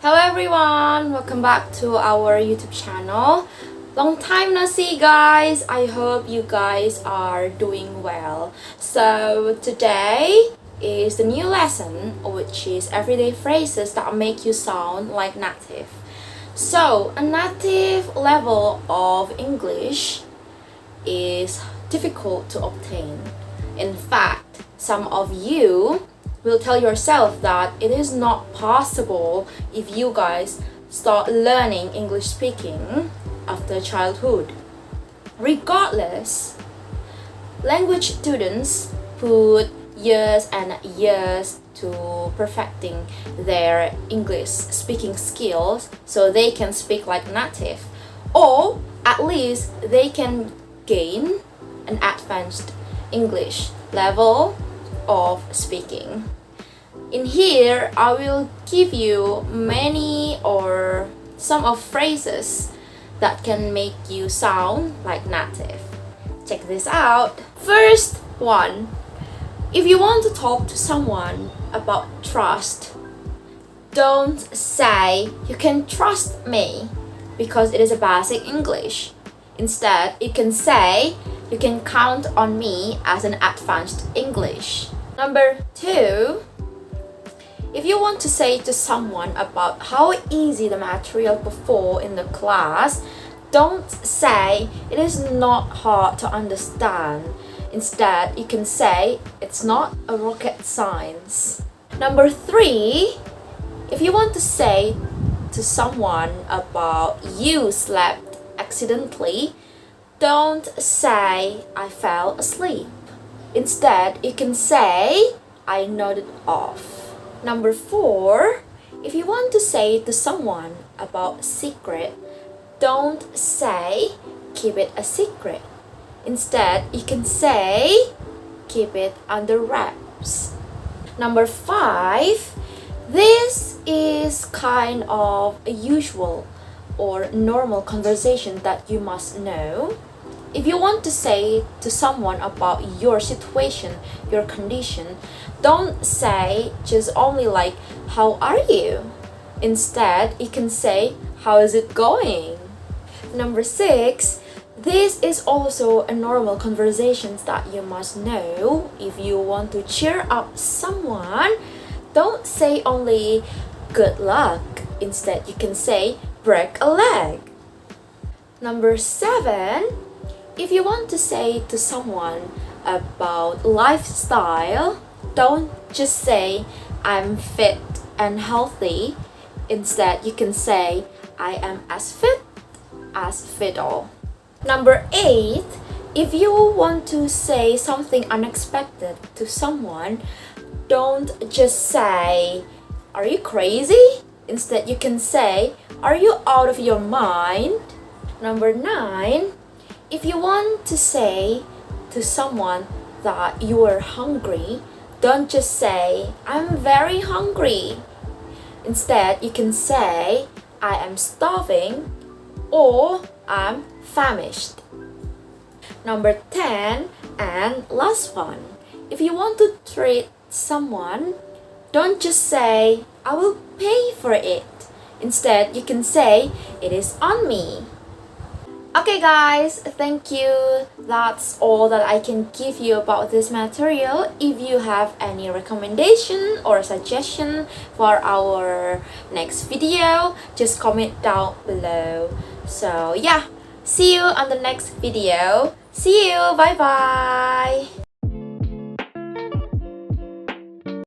Hello everyone, welcome back to our YouTube channel. Long time no see guys. I hope you guys are doing well. So today is the new lesson, which is everyday phrases that make you sound like native. So a native level of English is difficult to obtain. In fact, some of you will tell yourself that it is not possible if you guys start learning English speaking after childhood. Regardless, language students put years and years to perfecting their English speaking skills so they can speak like native, or at least they can gain an advanced English level of speaking. In here, I will give you many or some of phrases that can make you sound like native. Check this out. First one, if you want to talk to someone about trust, don't say you can trust me because it is a basic English. Instead, you can say you can count on me as an advanced English. Number two, if you want to say to someone about how easy the material before in the class, don't say it is not hard to understand. Instead, you can say it's not a rocket science. Number three, if you want to say to someone about you slept accidentally, don't say I fell asleep. Instead, you can say I nodded off. Number four, if you want to say to someone about secret, don't say keep it a secret. Instead, you can say keep it under wraps. Number five, this is kind of a usual or normal conversation that you must know. If you want to say to someone about your situation, your condition, don't say just only like, how are you? Instead, you can say, how is it going? Number six, this is also a normal conversation that you must know. If you want to cheer up someone, don't say only good luck. Instead, you can say break a leg. Number seven, if you want to say to someone about lifestyle, don't just say I'm fit and healthy. Instead, you can say I am as fit as fiddle. Number eight, if you want to say something unexpected to someone, don't just say, are you crazy? Instead, you can say, are you out of your mind? Number nine, if you want to say to someone that you are hungry, don't just say, I'm very hungry. Instead, you can say, I am starving or I'm famished. Number 10 and last one. If you want to treat someone, don't just say, I will pay for it. Instead, you can say, it is on me. Okay guys, thank you. That's all that I can give you about this material. If you have any recommendation or suggestion for our next video, just comment down below. So yeah, see you on the next video. See you, bye bye.